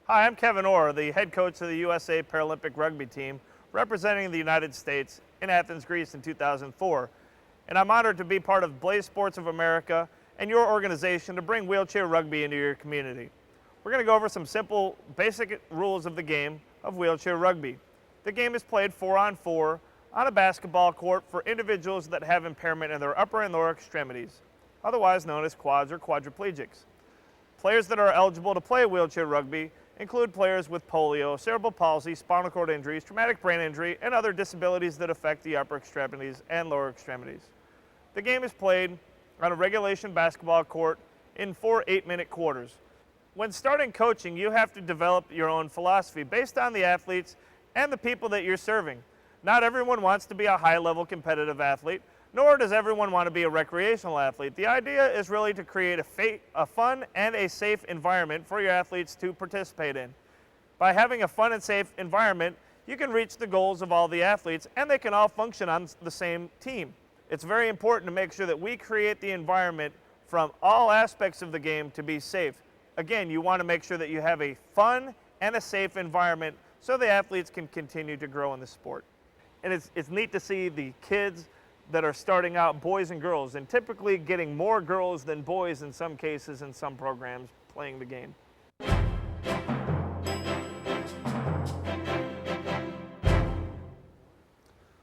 Hi, I'm Kevin Orr, the head coach of the USA Paralympic Rugby team, representing the United States in Athens, Greece in 2004. And I'm honored to be part of Blaze Sports of America and your organization to bring wheelchair rugby into your community. We're going to go over some simple, basic rules of the game of wheelchair rugby. The game is played 4-on-4 on a basketball court for individuals that have impairment in their upper and lower extremities, otherwise known as quads or quadriplegics. Players that are eligible to play wheelchair rugby include players with polio, cerebral palsy, spinal cord injuries, traumatic brain injury, and other disabilities that affect the upper extremities and lower extremities. The game is played on a regulation basketball court in 4 8-minute quarters. When starting coaching, you have to develop your own philosophy based on the athletes and the people that you're serving. Not everyone wants to be a high-level competitive athlete, nor does everyone want to be a recreational athlete. The idea is really to create a fun and a safe environment for your athletes to participate in. By having a fun and safe environment, you can reach the goals of all the athletes and they can all function on the same team. It's very important to make sure that we create the environment from all aspects of the game to be safe. Again, you want to make sure that you have a fun and a safe environment so the athletes can continue to grow in the sport. And it's neat to see the kids that are starting out, boys and girls, and typically getting more girls than boys in some cases in some programs playing the game.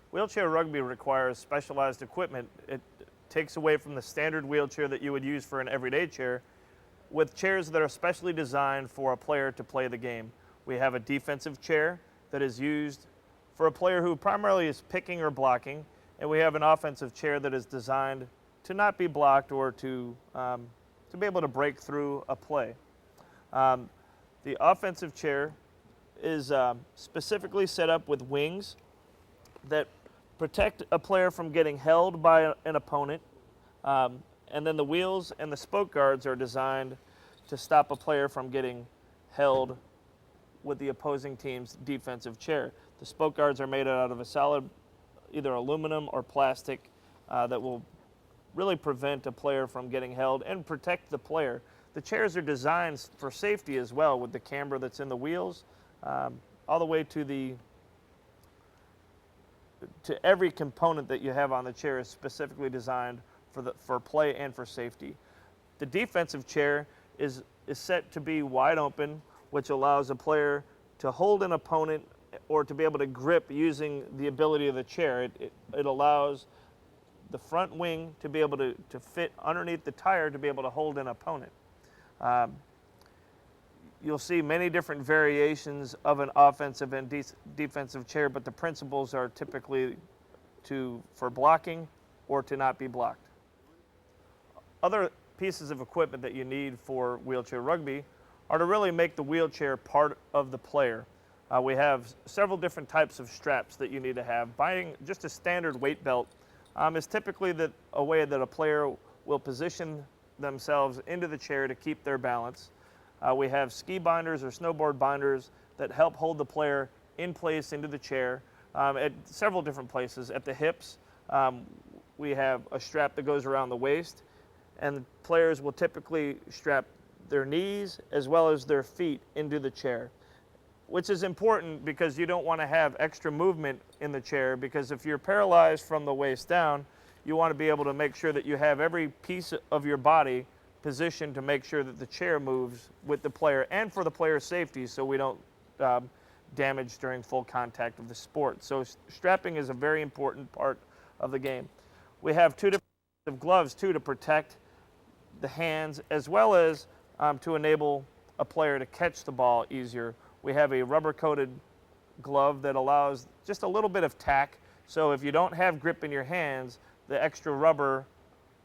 Wheelchair rugby requires specialized equipment. It takes away from the standard wheelchair that you would use for an everyday chair, with chairs that are specially designed for a player to play the game. We have a defensive chair that is used for a player who primarily is picking or blocking, and we have an offensive chair that is designed to not be blocked or to be able to break through a play. The offensive chair is specifically set up with wings that protect a player from getting held by an opponent, and then the wheels and the spoke guards are designed to stop a player from getting held with the opposing team's defensive chair. The spoke guards are made out of a solid either aluminum or plastic that will really prevent a player from getting held and protect the player. The chairs are designed for safety as well, with the camber that's in the wheels all the way to every component that you have on the chair is specifically designed for play and for safety. The defensive chair is set to be wide open, which allows a player to hold an opponent or to be able to grip using the ability of the chair. It allows the front wing to be able to fit underneath the tire to be able to hold an opponent. You'll see many different variations of an offensive and defensive chair, but the principles are typically for blocking or to not be blocked. Other pieces of equipment that you need for wheelchair rugby are to really make the wheelchair part of the player. We have several different types of straps that you need to have. Buying just a standard weight belt is typically a way that a player will position themselves into the chair to keep their balance. We have ski binders or snowboard binders that help hold the player in place into the chair at several different places. At the hips, we have a strap that goes around the waist, and players will typically strap their knees as well as their feet into the chair, which is important because you don't want to have extra movement in the chair, because if you're paralyzed from the waist down, you want to be able to make sure that you have every piece of your body positioned to make sure that the chair moves with the player and for the player's safety so we don't damage during full contact of the sport. So strapping is a very important part of the game. We have 2 different types of gloves too to protect the hands as well as to enable a player to catch the ball easier. We have a rubber-coated glove that allows just a little bit of tack, so if you don't have grip in your hands, the extra rubber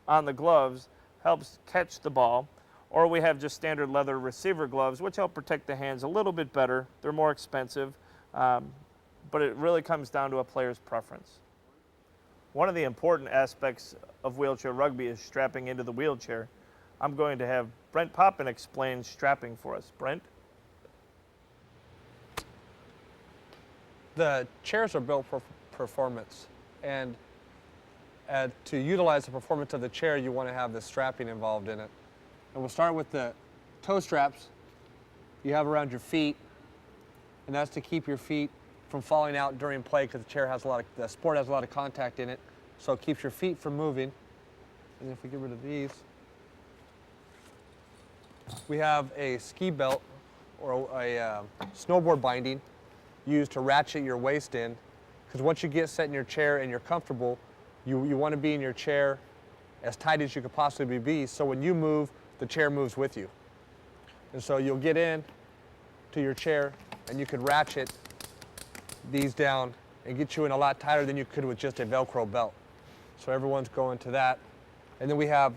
on the gloves helps catch the ball. Or we have just standard leather receiver gloves, which help protect the hands a little bit better. They're more expensive, but it really comes down to a player's preference. One of the important aspects of wheelchair rugby is strapping into the wheelchair. I'm going to have Brent Poppin explain strapping for us. Brent? The chairs are built for performance, and to utilize the performance of the chair, you want to have the strapping involved in it. And we'll start with the toe straps. you have around your feet, and that's to keep your feet from falling out during play because the sport has a lot of contact in it, so it keeps your feet from moving. And if we get rid of these, we have a ski belt or a snowboard binding used to ratchet your waist in, because once you get set in your chair and you're comfortable, you want to be in your chair as tight as you could possibly be, so when you move, the chair moves with you. And so you'll get in to your chair and you could ratchet these down and get you in a lot tighter than you could with just a Velcro belt. So everyone's going to that. And then we have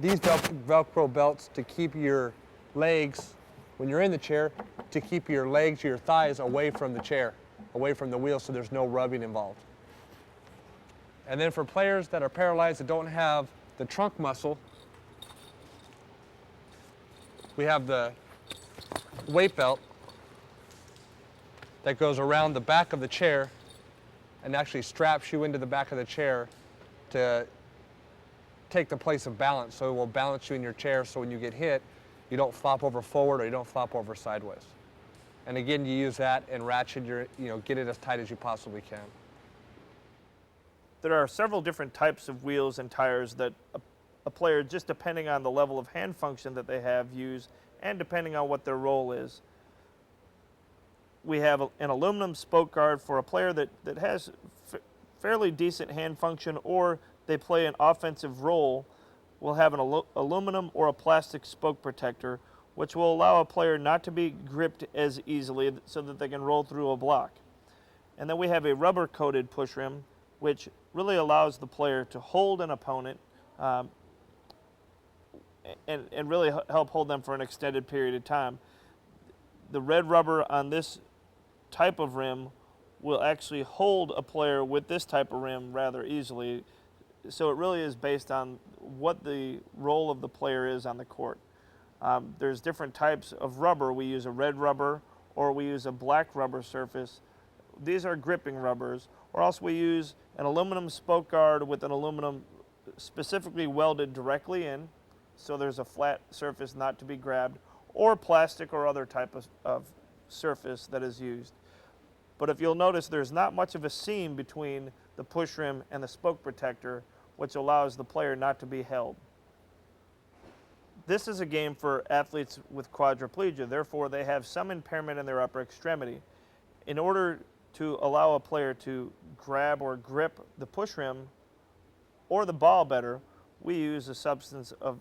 these Velcro belts to keep your legs, when you're in the chair, to keep your legs, your thighs away from the chair, away from the wheel, so there's no rubbing involved. And then for players that are paralyzed that don't have the trunk muscle, we have the weight belt that goes around the back of the chair and actually straps you into the back of the chair to take the place of balance. So it will balance you in your chair, so when you get hit, you don't flop over forward or you don't flop over sideways. And again, you use that and ratchet get it as tight as you possibly can. There are several different types of wheels and tires that a player, just depending on the level of hand function that they have, use, and depending on what their role is. We have an aluminum spoke guard for a player that has fairly decent hand function, or they play an offensive role. We'll have an aluminum or a plastic spoke protector, which will allow a player not to be gripped as easily so that they can roll through a block. And then we have a rubber-coated push rim, which really allows the player to hold an opponent and really help hold them for an extended period of time. The red rubber on this type of rim will actually hold a player with this type of rim rather easily. So it really is based on what the role of the player is on the court. There's different types of rubber. We use a red rubber, or we use a black rubber surface. These are gripping rubbers. Or else we use an aluminum spoke guard with an aluminum specifically welded directly in, so there's a flat surface not to be grabbed, or plastic or other type of surface that is used. But if you'll notice, there's not much of a seam between the push rim and the spoke protector, which allows the player not to be held. This is a game for athletes with quadriplegia, therefore they have some impairment in their upper extremity. In order to allow a player to grab or grip the push rim or the ball better, we use a substance of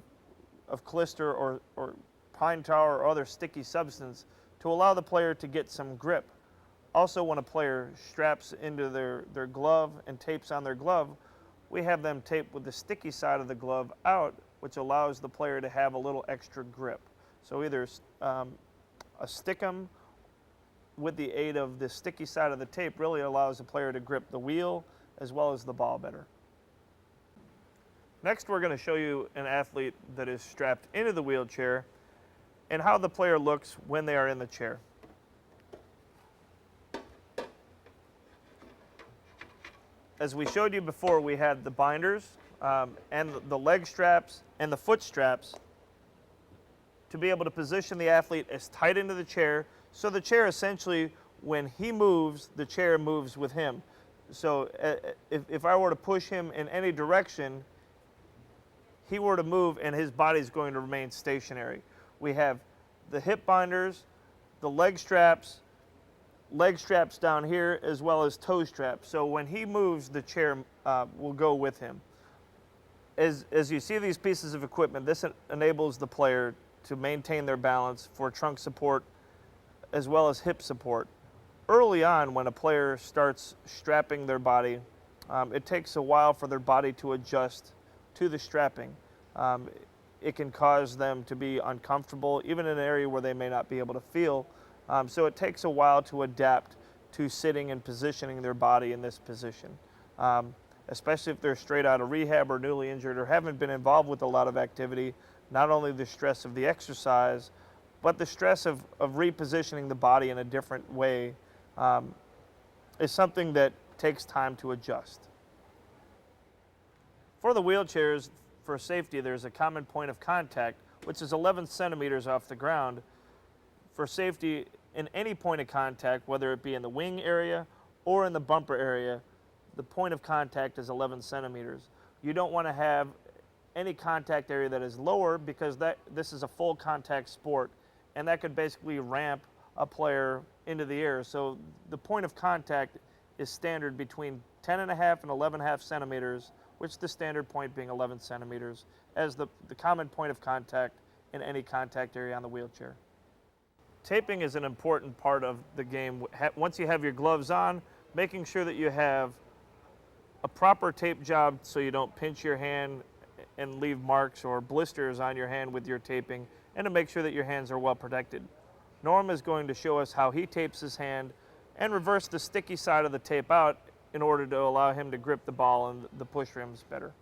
clister or pine tar or other sticky substance to allow the player to get some grip. Also, when a player straps into their glove and tapes on their glove, we have them tape with the sticky side of the glove out, which allows the player to have a little extra grip. So either a stickum with the aid of the sticky side of the tape really allows the player to grip the wheel as well as the ball better. Next, we're going to show you an athlete that is strapped into the wheelchair and how the player looks when they are in the chair. As we showed you before, we had the binders and the leg straps and the foot straps to be able to position the athlete as tight into the chair, so the chair essentially, when he moves, the chair moves with him. So if I were to push him in any direction, he were to move and his body's going to remain stationary. We have the hip binders, the leg straps down here, as well as toe straps. So when he moves, the chair will go with him. As you see these pieces of equipment, this enables the player to maintain their balance for trunk support as well as hip support. Early on, when a player starts strapping their body, it takes a while for their body to adjust to the strapping. It can cause them to be uncomfortable, even in an area where they may not be able to feel. So it takes a while to adapt to sitting and positioning their body in this position, especially if they're straight out of rehab or newly injured or haven't been involved with a lot of activity. Not only the stress of the exercise, but the stress of repositioning the body in a different way is something that takes time to adjust. For the wheelchairs, for safety, there's a common point of contact, which is 11 centimeters off the ground for safety in any point of contact, whether it be in the wing area or in the bumper area, the point of contact is 11 centimeters. You don't want to have any contact area that is lower, because this is a full contact sport, and that could basically ramp a player into the air. So the point of contact is standard between 10.5 and 11.5 centimeters, which the standard point being 11 centimeters, as the common point of contact in any contact area on the wheelchair. Taping is an important part of the game. Once you have your gloves on, making sure that you have a proper tape job so you don't pinch your hand and leave marks or blisters on your hand with your taping, and to make sure that your hands are well protected. Norm is going to show us how he tapes his hand and reverse the sticky side of the tape out in order to allow him to grip the ball and the push rims better.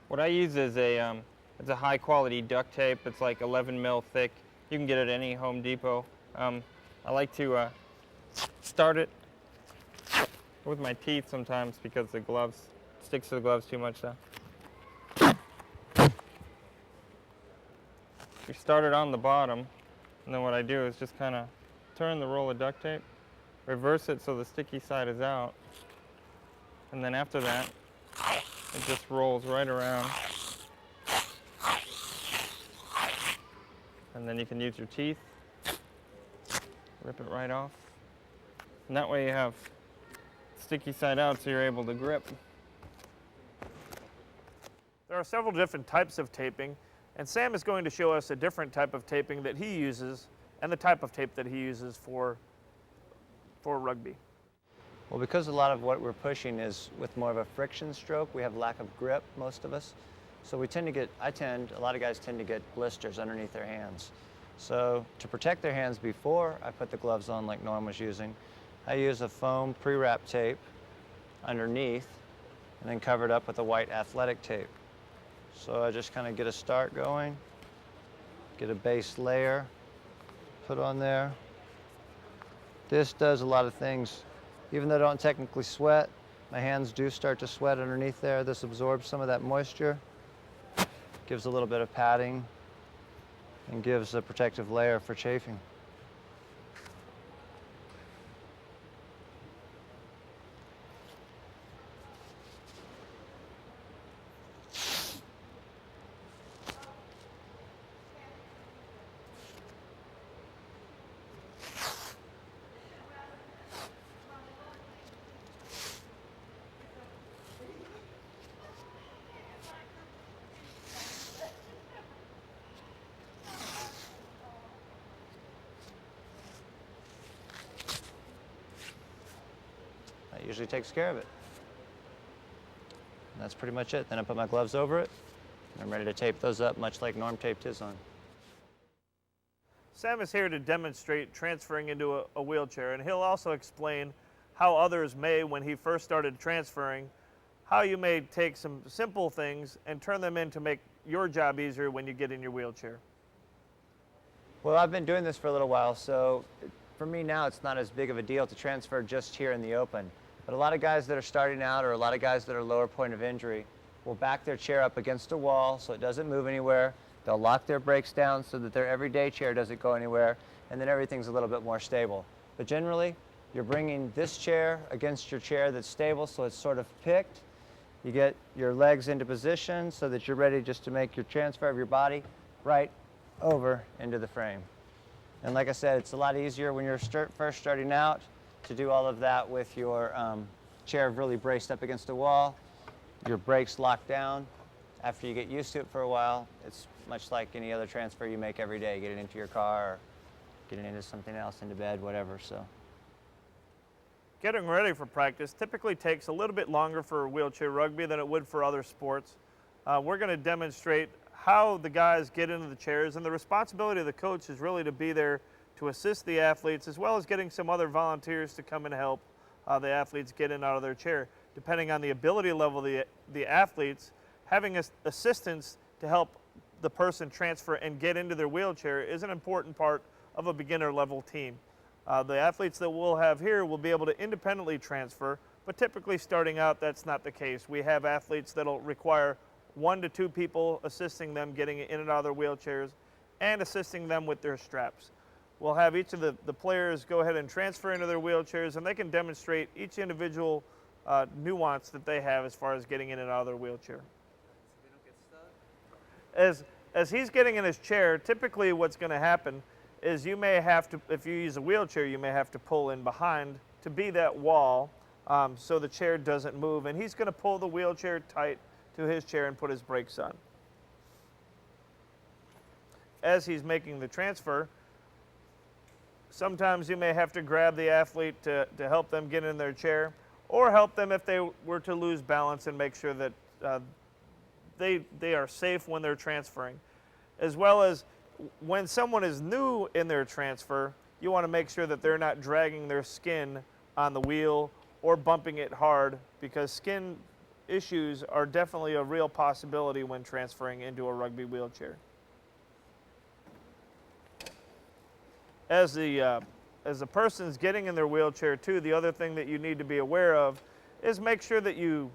What I use is it's a high quality duct tape. It's like 11 mil thick. You can get it at any Home Depot. I like to start it with my teeth sometimes because the gloves sticks to the gloves too much though. We start it on the bottom, and then what I do is just kind of turn the roll of duct tape, reverse it so the sticky side is out, and then after that, it just rolls right around. And then you can use your teeth, rip it right off. And that way you have sticky side out so you're able to grip. There are several different types of taping, and Sam is going to show us a different type of taping that he uses and the type of tape that he uses for rugby. Well, because a lot of what we're pushing is with more of a friction stroke, we have lack of grip, most of us. So a lot of guys tend to get blisters underneath their hands. So to protect their hands before I put the gloves on like Norm was using, I use a foam pre-wrap tape underneath and then cover it up with a white athletic tape. So I just kind of get a start going, get a base layer, put on there. This does a lot of things. Even though I don't technically sweat, my hands do start to sweat underneath there. This absorbs some of that moisture, gives a little bit of padding, and gives a protective layer for chafing. That usually takes care of it. And that's pretty much it. Then I put my gloves over it, and I'm ready to tape those up, much like Norm taped his on. Sam is here to demonstrate transferring into a wheelchair, and he'll also explain how others may, when he first started transferring, how you may take some simple things and turn them in to make your job easier when you get in your wheelchair. Well, I've been doing this for a little while, so for me now it's not as big of a deal to transfer just here in the open. But a lot of guys that are starting out, or a lot of guys that are lower point of injury, will back their chair up against a wall so it doesn't move anywhere. They'll lock their brakes down so that their everyday chair doesn't go anywhere, and then everything's a little bit more stable. But generally, you're bringing this chair against your chair that's stable, so it's sort of picked. You get your legs into position so that you're ready just to make your transfer of your body right over into the frame. And like I said, it's a lot easier when you're first starting out to do all of that with your chair really braced up against a wall, your brakes locked down. After you get used to it for a while, it's much like any other transfer you make every day, getting into your car or getting into something else, into bed, whatever. So, Getting ready for practice typically takes a little bit longer for wheelchair rugby than it would for other sports. We're going to demonstrate how the guys get into the chairs, and the responsibility of the coach is really to be there to assist the athletes, as well as getting some other volunteers to come and help the athletes get in and out of their chair. Depending on the ability level of the athletes, having assistance to help the person transfer and get into their wheelchair is an important part of a beginner level team. The athletes that we'll have here will be able to independently transfer, but typically starting out that's not the case. We have athletes that'll require 1 to 2 people assisting them getting in and out of their wheelchairs and assisting them with their straps. we'll have each of the players go ahead and transfer into their wheelchairs, and they can demonstrate each individual nuance that they have as far as getting in and out of their wheelchair. As he's getting in his chair, typically what's going to happen is you may have to, if you use a wheelchair, you may have to pull in behind to be that wall so the chair doesn't move. And he's going to pull the wheelchair tight to his chair and put his brakes on. As he's making the transfer, sometimes you may have to grab the athlete to help them get in their chair, or help them if they were to lose balance and make sure that they are safe when they're transferring. As well as when someone is new in their transfer, you want to make sure that they're not dragging their skin on the wheel or bumping it hard, because skin issues are definitely a real possibility when transferring into a rugby wheelchair. As the person's getting in their wheelchair too, the other thing that you need to be aware of is make sure that you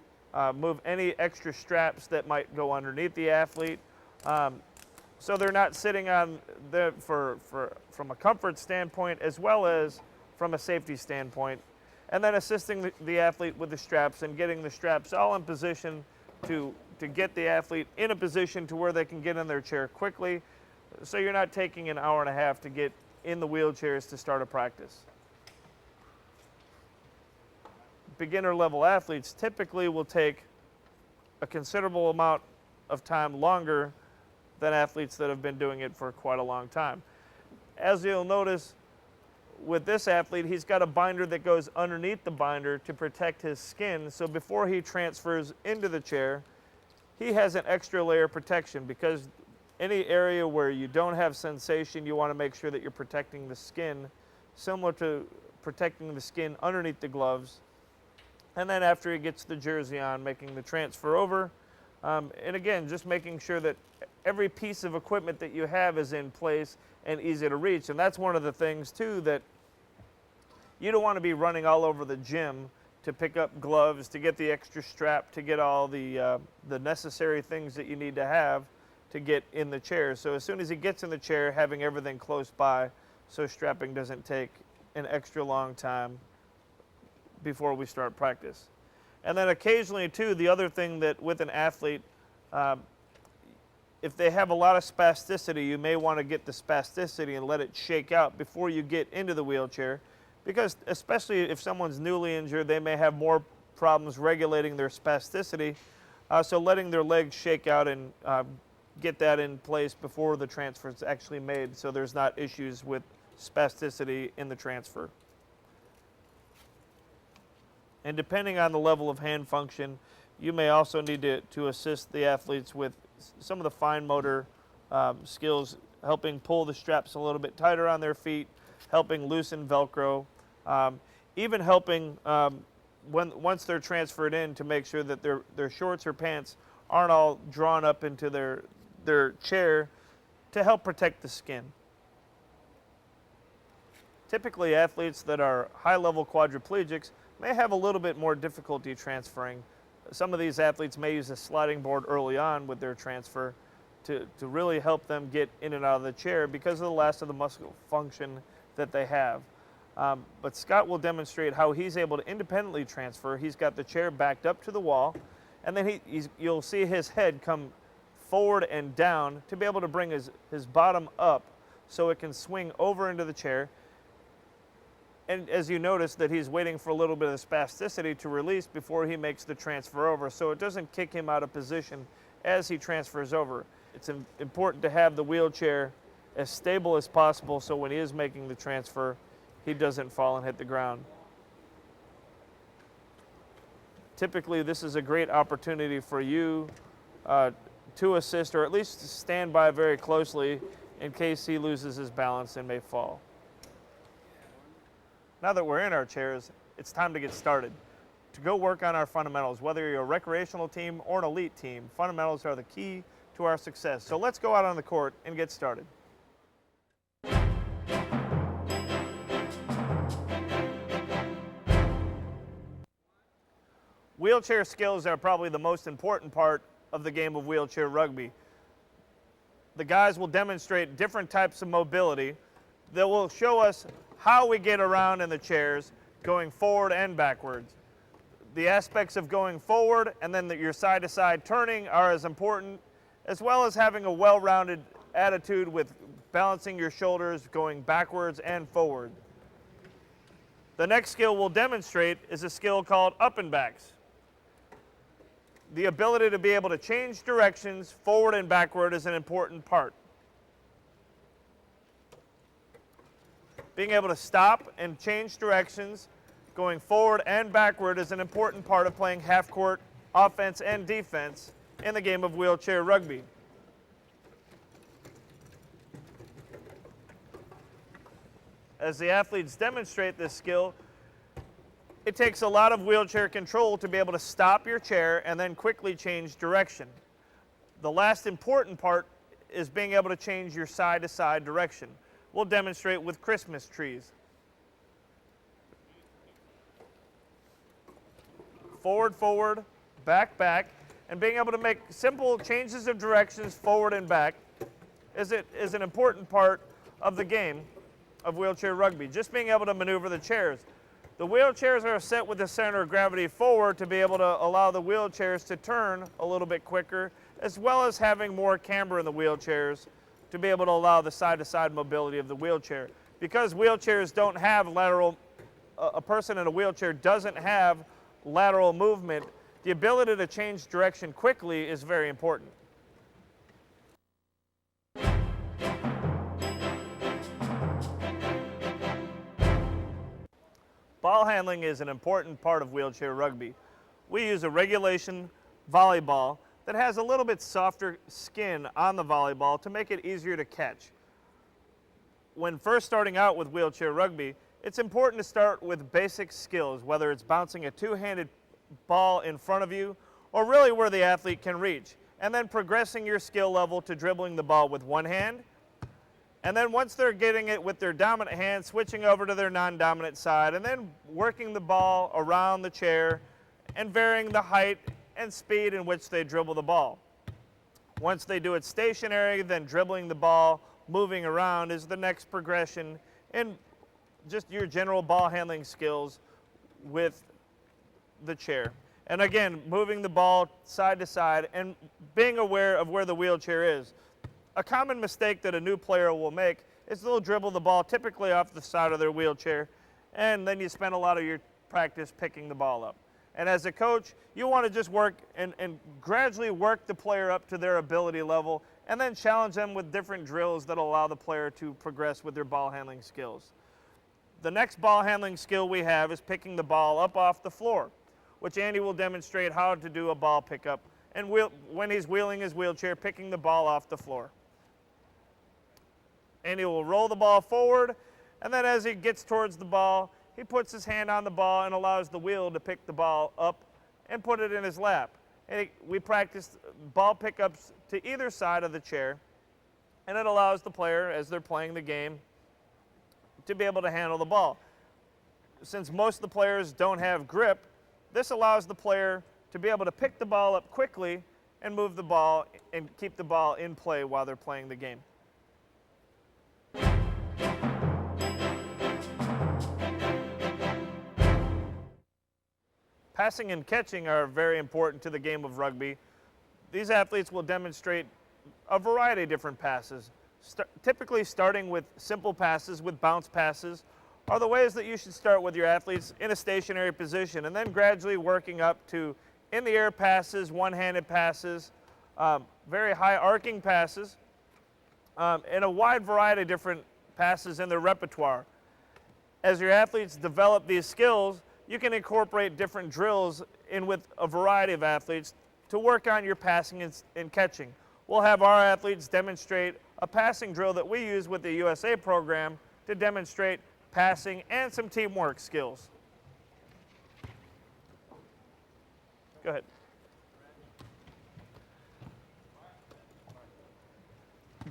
move any extra straps that might go underneath the athlete, so they're not sitting on the from a comfort standpoint as well as from a safety standpoint, and then assisting the athlete with the straps and getting the straps all in position to get the athlete in a position to where they can get in their chair quickly, so you're not taking an hour and a half to get in the wheelchairs to start a practice. Beginner level athletes typically will take a considerable amount of time longer than athletes that have been doing it for quite a long time. As you'll notice with this athlete, he's got a binder that goes underneath the binder to protect his skin, so before he transfers into the chair, he has an extra layer of protection, because any area where you don't have sensation, you want to make sure that you're protecting the skin, similar to protecting the skin underneath the gloves. And then after he gets the jersey on, making the transfer over. And again, just making sure that every piece of equipment that you have is in place and easy to reach. And that's one of the things too, that you don't want to be running all over the gym to pick up gloves, to get the extra strap, to get all the necessary things that you need to have to get in the chair. So as soon as he gets in the chair, having everything close by so strapping doesn't take an extra long time before we start practice. And then occasionally too, the other thing that with an athlete, if they have a lot of spasticity, you may want to get the spasticity and let it shake out before you get into the wheelchair, because especially if someone's newly injured, they may have more problems regulating their spasticity. So letting their legs shake out and get that in place before the transfer is actually made, so there's not issues with spasticity in the transfer. And depending on the level of hand function, you may also need to assist the athletes with some of the fine motor skills, helping pull the straps a little bit tighter on their feet, helping loosen Velcro, even helping once they're transferred in to make sure that their shorts or pants aren't all drawn up into their chair to help protect the skin. Typically, athletes that are high-level quadriplegics may have a little bit more difficulty transferring. Some of these athletes may use a sliding board early on with their transfer to really help them get in and out of the chair because of the loss of the muscle function that they have. But Scott will demonstrate how he's able to independently transfer. He's got the chair backed up to the wall, and then you'll see his head come forward and down to be able to bring his bottom up so it can swing over into the chair. And as you notice that he's waiting for a little bit of spasticity to release before he makes the transfer over, so it doesn't kick him out of position as he transfers over. It's important to have the wheelchair as stable as possible so when he is making the transfer, he doesn't fall and hit the ground. Typically, this is a great opportunity for you to assist, or at least to stand by very closely in case he loses his balance and may fall. Now that we're in our chairs, it's time to get started. To go work on our fundamentals, whether you're a recreational team or an elite team, fundamentals are the key to our success. So let's go out on the court and get started. Wheelchair skills are probably the most important part of the game of wheelchair rugby. The guys will demonstrate different types of mobility that will show us how we get around in the chairs, going forward and backwards. The aspects of going forward and then your side-to-side turning are as important, as well as having a well-rounded attitude with balancing your shoulders, going backwards and forward. The next skill we'll demonstrate is a skill called up and backs. The ability to be able to change directions forward and backward is an important part. Being able to stop and change directions going forward and backward is an important part of playing half-court offense and defense in the game of wheelchair rugby. As the athletes demonstrate this skill, it takes a lot of wheelchair control to be able to stop your chair and then quickly change direction. The last important part is being able to change your side-to-side direction. We'll demonstrate with Christmas trees. Forward, forward, back, back, and being able to make simple changes of directions forward and back is an important part of the game of wheelchair rugby. Just being able to maneuver the chairs. The wheelchairs are set with the center of gravity forward to be able to allow the wheelchairs to turn a little bit quicker, as well as having more camber in the wheelchairs to be able to allow the side-to-side mobility of the wheelchair. Because wheelchairs don't have lateral, a person in a wheelchair doesn't have lateral movement, the ability to change direction quickly is very important. Ball handling is an important part of wheelchair rugby. We use a regulation volleyball that has a little bit softer skin on the volleyball to make it easier to catch. When first starting out with wheelchair rugby, it's important to start with basic skills, whether it's bouncing a two-handed ball in front of you or really where the athlete can reach, and then progressing your skill level to dribbling the ball with one hand. And then once they're getting it with their dominant hand, switching over to their non-dominant side, and then working the ball around the chair and varying the height and speed in which they dribble the ball. Once they do it stationary, then dribbling the ball, moving around is the next progression in just your general ball handling skills with the chair. And again, moving the ball side to side and being aware of where the wheelchair is. A common mistake that a new player will make is they'll dribble the ball typically off the side of their wheelchair, and then you spend a lot of your practice picking the ball up. And as a coach, you want to just work and gradually work the player up to their ability level and then challenge them with different drills that allow the player to progress with their ball handling skills. The next ball handling skill we have is picking the ball up off the floor, which Andy will demonstrate how to do a ball pickup, and when he's wheeling his wheelchair, picking the ball off the floor. Andy will roll the ball forward, and then as he gets towards the ball, he puts his hand on the ball and allows the wheel to pick the ball up and put it in his lap. And we practice ball pickups to either side of the chair, and it allows the player, as they're playing the game, to be able to handle the ball. Since most of the players don't have grip, this allows the player to be able to pick the ball up quickly and move the ball and keep the ball in play while they're playing the game. Passing and catching are very important to the game of rugby. These athletes will demonstrate a variety of different passes. Typically starting with simple passes, with bounce passes, are the ways that you should start with your athletes in a stationary position, and then gradually working up to in-the-air passes, one-handed passes, very high arcing passes, and a wide variety of different passes in their repertoire. As your athletes develop these skills, you can incorporate different drills in with a variety of athletes to work on your passing and catching. We'll have our athletes demonstrate a passing drill that we use with the USA program to demonstrate passing and some teamwork skills. Go ahead.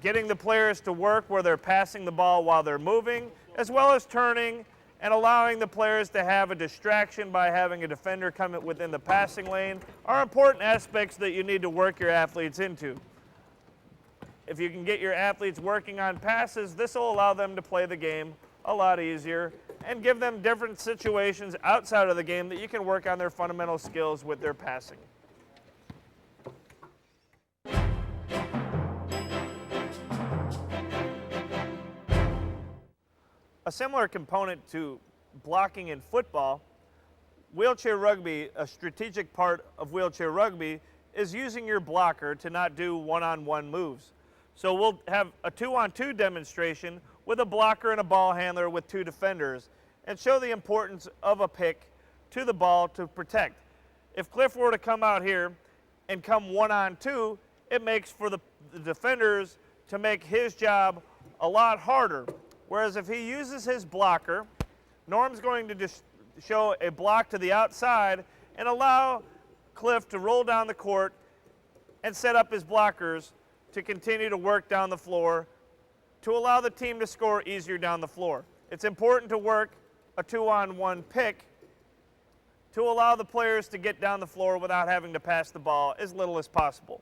Getting the players to work where they're passing the ball while they're moving, as well as turning and allowing the players to have a distraction by having a defender come within the passing lane are important aspects that you need to work your athletes into. if you can get your athletes working on passes, this will allow them to play the game a lot easier and give them different situations outside of the game that you can work on their fundamental skills with their passing. A similar component to blocking in football, wheelchair rugby, a strategic part of wheelchair rugby, is using your blocker to not do one-on-one moves. So we'll have a 2-on-2 demonstration with a blocker and a ball handler with 2 defenders and show the importance of a pick to the ball to protect. If Cliff were to come out here and come 1-on-2, it makes for the defenders to make his job a lot harder. Whereas if he uses his blocker, Norm's going to just show a block to the outside and allow Cliff to roll down the court and set up his blockers to continue to work down the floor to allow the team to score easier down the floor. It's important to work a 2-on-1 pick to allow the players to get down the floor without having to pass the ball as little as possible.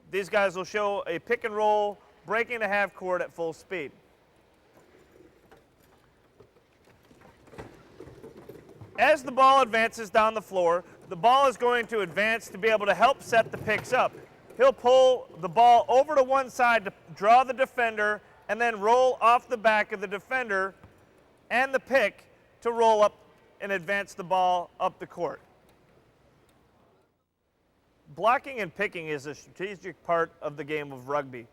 These guys will show a pick and roll, breaking the half court at full speed. As the ball advances down the floor, the ball is going to advance to be able to help set the picks up. He'll pull the ball over to one side to draw the defender and then roll off the back of the defender and the pick to roll up and advance the ball up the court. Blocking and picking is a strategic part of the game of rugby.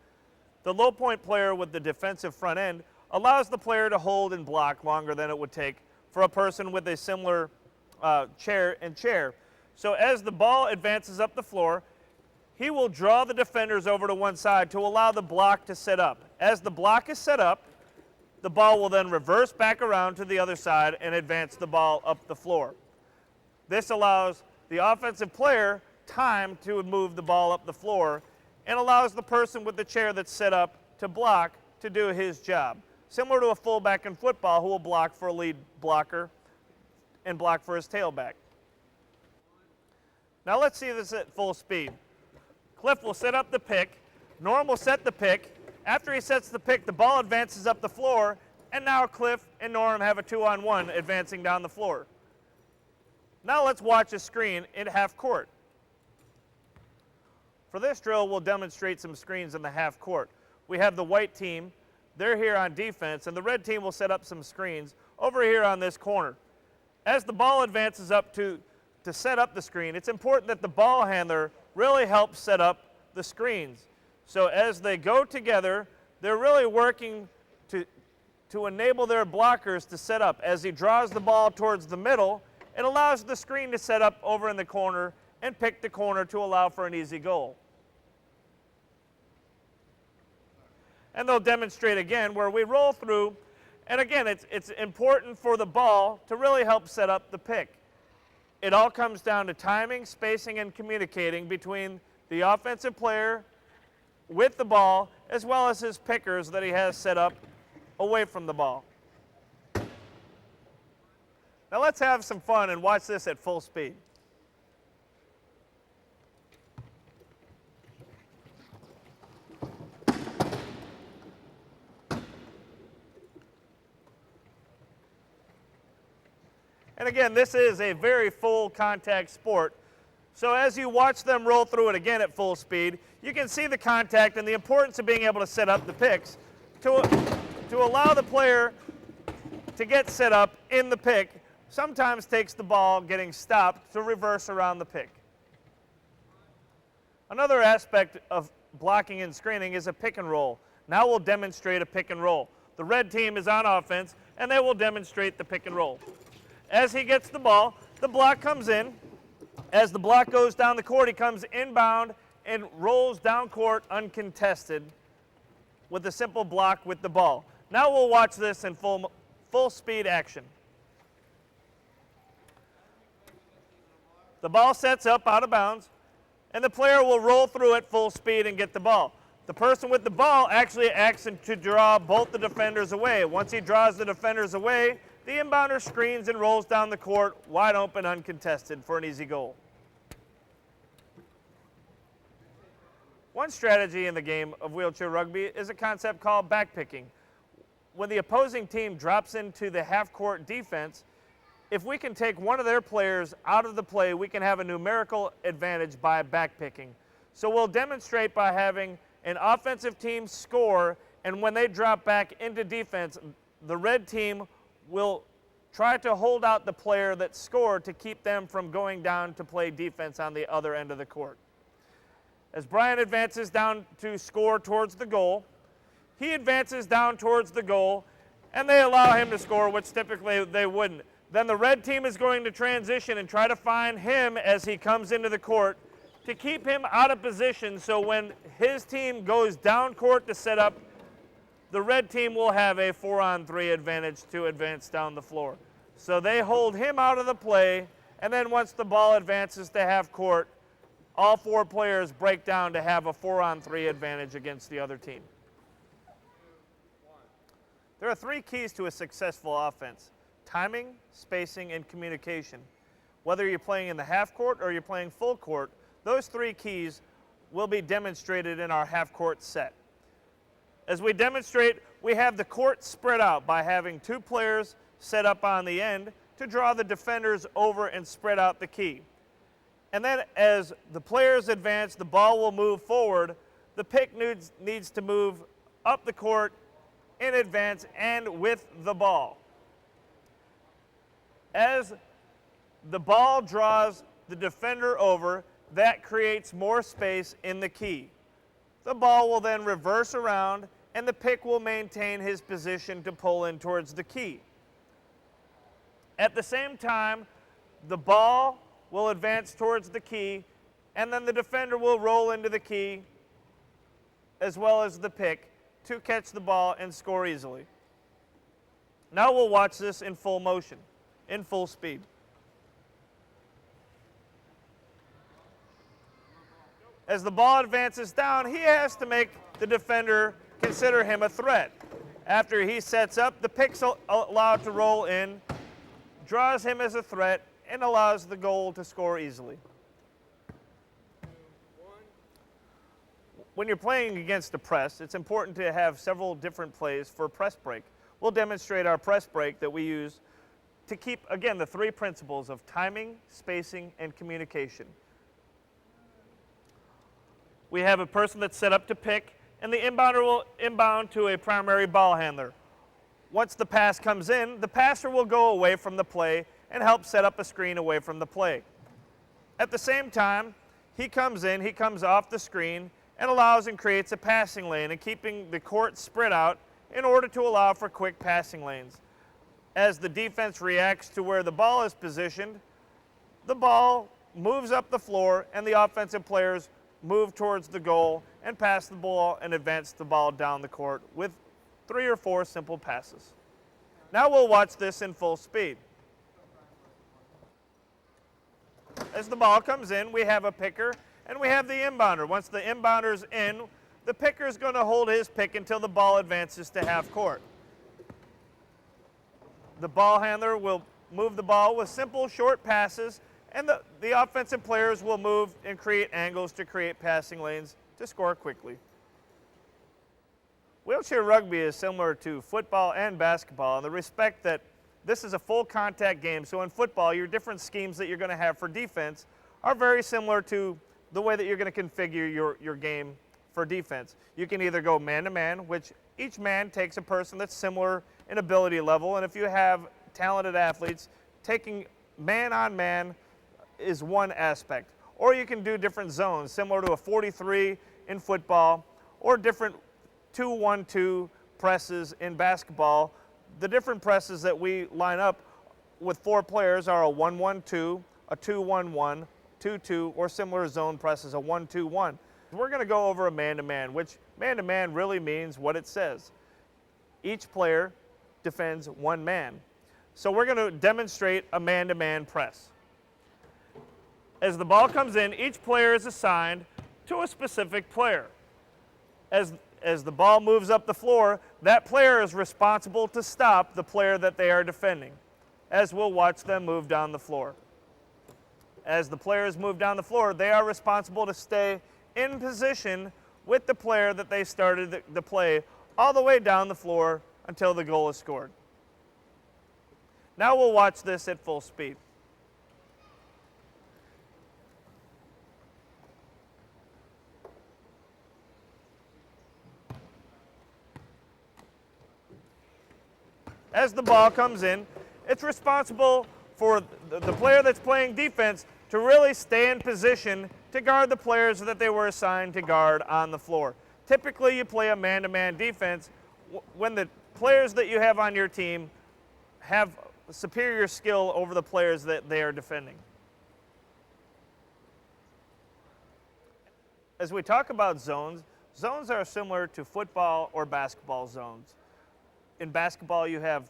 The low point player with the defensive front end allows the player to hold and block longer than it would take for a person with a similar chair and chair. So as the ball advances up the floor, he will draw the defenders over to one side to allow the block to set up. As the block is set up, the ball will then reverse back around to the other side and advance the ball up the floor. This allows the offensive player time to move the ball up the floor and allows the person with the chair that's set up to block to do his job. Similar to a fullback in football who will block for a lead blocker and block for his tailback. Now let's see this at full speed. Cliff will set up the pick. Norm will set the pick. After he sets the pick, the ball advances up the floor, and now Cliff and Norm have a 2-on-1 advancing down the floor. Now let's watch a screen in half court. For this drill, we'll demonstrate some screens in the half court. We have the white team. They're here on defense, and the red team will set up some screens over here on this corner. As the ball advances up to set up the screen, it's important that the ball handler really helps set up the screens. So as they go together, they're really working to enable their blockers to set up. As he draws the ball towards the middle, it allows the screen to set up over in the corner and pick the corner to allow for an easy goal. And they'll demonstrate again where we roll through, and again, it's important for the ball to really help set up the pick. It all comes down to timing, spacing, and communicating between the offensive player with the ball as well as his pickers that he has set up away from the ball. Now let's have some fun and watch this at full speed. And again, this is a very full contact sport. So as you watch them roll through it again at full speed, you can see the contact and the importance of being able to set up the picks to allow the player to get set up in the pick. Sometimes takes the ball getting stopped to reverse around the pick. Another aspect of blocking and screening is a pick and roll. Now we'll demonstrate a pick and roll. The red team is on offense, and they will demonstrate the pick and roll. As he gets the ball, the block comes in. As the block goes down the court, he comes inbound and rolls down court uncontested with a simple block with the ball. Now we'll watch this in full speed action. The ball sets up out of bounds, and the player will roll through at full speed and get the ball. The person with the ball actually acts to draw both the defenders away. Once he draws the defenders away, the inbounder screens and rolls down the court wide open, uncontested for an easy goal. One strategy in the game of wheelchair rugby is a concept called backpicking. When the opposing team drops into the half-court defense, if we can take one of their players out of the play, we can have a numerical advantage by backpicking. So we'll demonstrate by having an offensive team score, and when they drop back into defense, the red team will try to hold out the player that scored to keep them from going down to play defense on the other end of the court. As Brian advances down to score towards the goal, he advances down towards the goal, and they allow him to score, which typically they wouldn't. Then the red team is going to transition and try to find him as he comes into the court to keep him out of position, so when his team goes down court to set up, the red team will have a 4-on-3 advantage to advance down the floor. So they hold him out of the play, and then once the ball advances to half court, all 4 players break down to have a 4-on-3 advantage against the other team. There are 3 keys to a successful offense: timing, spacing, and communication. Whether you're playing in the half court or you're playing full court, those 3 keys will be demonstrated in our half court set. As we demonstrate, we have the court spread out by having 2 players set up on the end to draw the defenders over and spread out the key. And then as the players advance, the ball will move forward. The pick needs to move up the court in advance and with the ball. As the ball draws the defender over, that creates more space in the key. The ball will then reverse around, and the pick will maintain his position to pull in towards the key. At the same time, the ball will advance towards the key, and then the defender will roll into the key as well as the pick to catch the ball and score easily. Now we'll watch this in full motion, in full speed. As the ball advances down, he has to make the defender consider him a threat. After he sets up, the pick's allowed to roll in, draws him as a threat, and allows the goal to score easily. When you're playing against a press, it's important to have several different plays for press break. We'll demonstrate our press break that we use to keep, again, the 3 principles of timing, spacing, and communication. We have a person that's set up to pick, and the inbounder will inbound to a primary ball handler. Once the pass comes in, the passer will go away from the play and help set up a screen away from the play. At the same time, he comes in, he comes off the screen, and allows and creates a passing lane, and keeping the court spread out in order to allow for quick passing lanes. As the defense reacts to where the ball is positioned, the ball moves up the floor, and the offensive players move towards the goal and pass the ball and advance the ball down the court with 3 or 4 simple passes. Now we'll watch this in full speed. As the ball comes in, we have a picker and we have the inbounder. Once the inbounder's in, the picker's going to hold his pick until the ball advances to half court. The ball handler will move the ball with simple short passes, and the offensive players will move and create angles to create passing lanes to score quickly. Wheelchair rugby is similar to football and basketball in the respect that this is a full contact game. So in football, your different schemes that you're going to have for defense are very similar to the way that you're going to configure your game for defense. You can either go man-to-man, which each man takes a person that's similar in ability level, and if you have talented athletes, taking man-on-man is one aspect. Or you can do different zones, similar to a 43 in football, or different 2-1-2 presses in basketball. The different presses that we line up with 4 players are a 1-1-2, a 2-1-1, 2-2, or similar zone presses, a 1-2-1. We're going to go over a man-to-man, which man-to-man really means what it says. Each player defends one man. So we're going to demonstrate a man-to-man press. As the ball comes in, each player is assigned to a specific player. As the ball moves up the floor, that player is responsible to stop the player that they are defending, as we'll watch them move down the floor. As the players move down the floor, they are responsible to stay in position with the player that they started the play all the way down the floor until the goal is scored. Now we'll watch this at full speed. As the ball comes in, it's responsible for the player that's playing defense to really stay in position to guard the players that they were assigned to guard on the floor. Typically, you play a man-to-man defense when the players that you have on your team have superior skill over the players that they are defending. As we talk about zones, zones are similar to football or basketball zones. In basketball, you have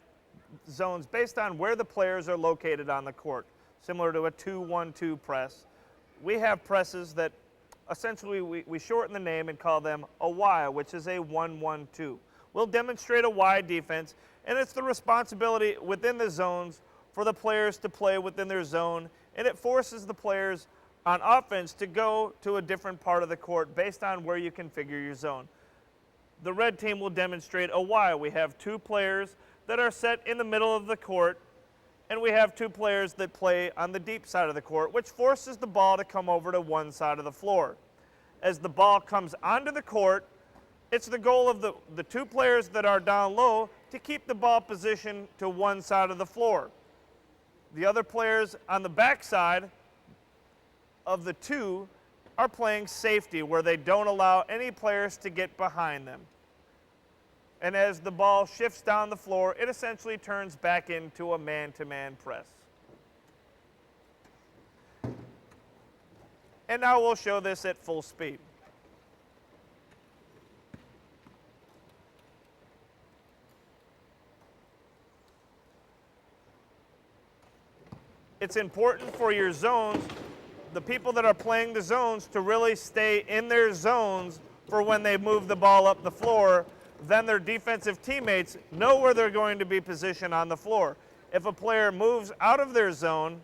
zones based on where the players are located on the court, similar to a 2-1-2 press. We have presses that essentially we shorten the name and call them a Y, which is a 1-1-2. We'll demonstrate a Y defense, and it's the responsibility within the zones for the players to play within their zone, and it forces the players on offense to go to a different part of the court based on where you configure your zone. The red team will demonstrate a Y. We have two players that are set in the middle of the court, and we have two players that play on the deep side of the court, which forces the ball to come over to one side of the floor. As the ball comes onto the court, it's the goal of the two players that are down low to keep the ball positioned to one side of the floor. The other players on the back side of the two are playing safety, where they don't allow any players to get behind them. And as the ball shifts down the floor, it essentially turns back into a man-to-man press. And now we'll show this at full speed. It's important for your zones, the people that are playing the zones, to really stay in their zones for when they move the ball up the floor. Then their defensive teammates know where they're going to be positioned on the floor. If a player moves out of their zone,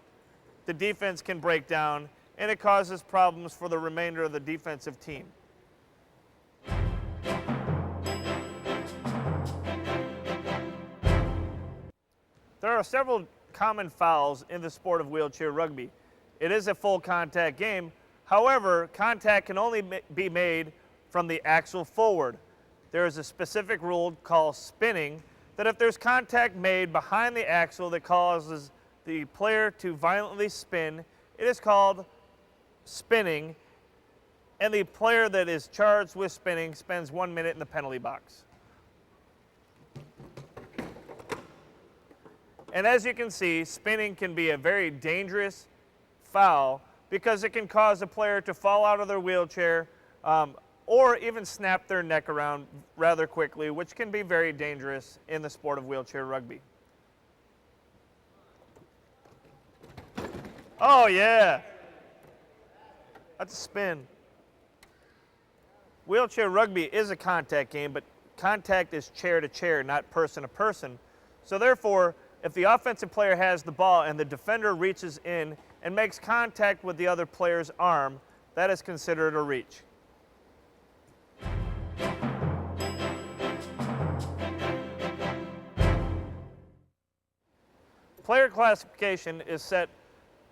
the defense can break down, and it causes problems for the remainder of the defensive team. There are several common fouls in the sport of wheelchair rugby. It is a full contact game. However, contact can only be made from the axle forward. There is a specific rule called spinning, that if there's contact made behind the axle that causes the player to violently spin, it is called spinning, and the player that is charged with spinning spends 1 minute in the penalty box. And as you can see, spinning can be a very dangerous foul because it can cause a player to fall out of their wheelchair or even snap their neck around rather quickly, which can be very dangerous in the sport of wheelchair rugby. Oh yeah, that's a spin. Wheelchair rugby is a contact game, but contact is chair to chair, not person to person. So therefore, if the offensive player has the ball and the defender reaches in and makes contact with the other player's arm, that is considered a reach. Player classification is set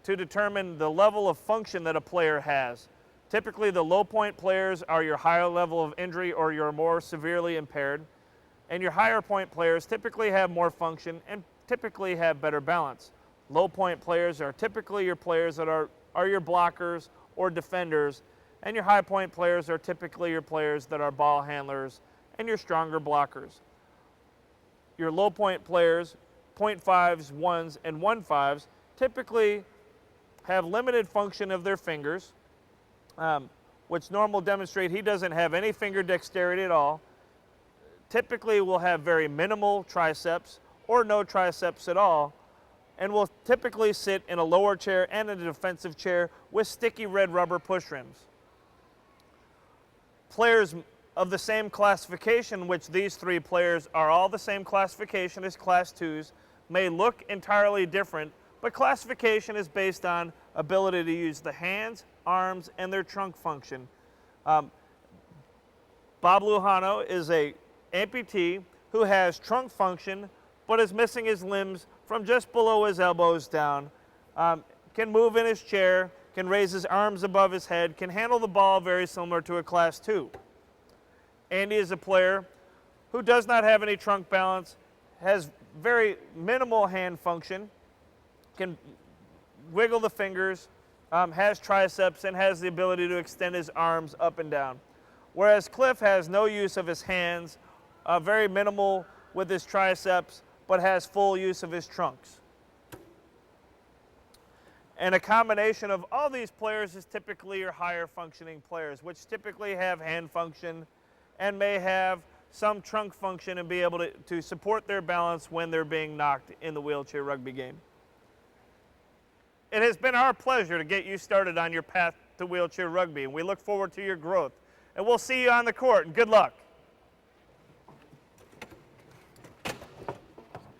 to determine the level of function that a player has. Typically, the low point players are your higher level of injury or you're more severely impaired, and your higher point players typically have more function and typically have better balance. Low point players are typically your players that are your blockers or defenders, and your high point players are typically your players that are ball handlers and your stronger blockers. Your low point players, 0.5s, 1s, and 1.5s, typically have limited function of their fingers, which Norm will demonstrate he doesn't have any finger dexterity at all. Typically will have very minimal triceps or no triceps at all, and will typically sit in a lower chair and in a defensive chair with sticky red rubber push rims. Players of the same classification, which these three players are all the same classification as Class 2s, may look entirely different, but classification is based on ability to use the hands, arms, and their trunk function. Bob Lujano is a amputee who has trunk function but is missing his limbs from just below his elbows down, can move in his chair, can raise his arms above his head, can handle the ball very similar to a Class 2. Andy is a player who does not have any trunk balance, has very minimal hand function, can wiggle the fingers, has triceps, and has the ability to extend his arms up and down. Whereas Cliff has no use of his hands, very minimal with his triceps, but has full use of his trunks. And a combination of all these players is typically your higher functioning players, which typically have hand function and may have some trunk function and be able to support their balance when they're being knocked in the wheelchair rugby game. It has been our pleasure to get you started on your path to wheelchair rugby, and we look forward to your growth. And we'll see you on the court, and good luck.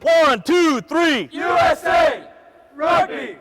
1, 2, 3. USA Rugby!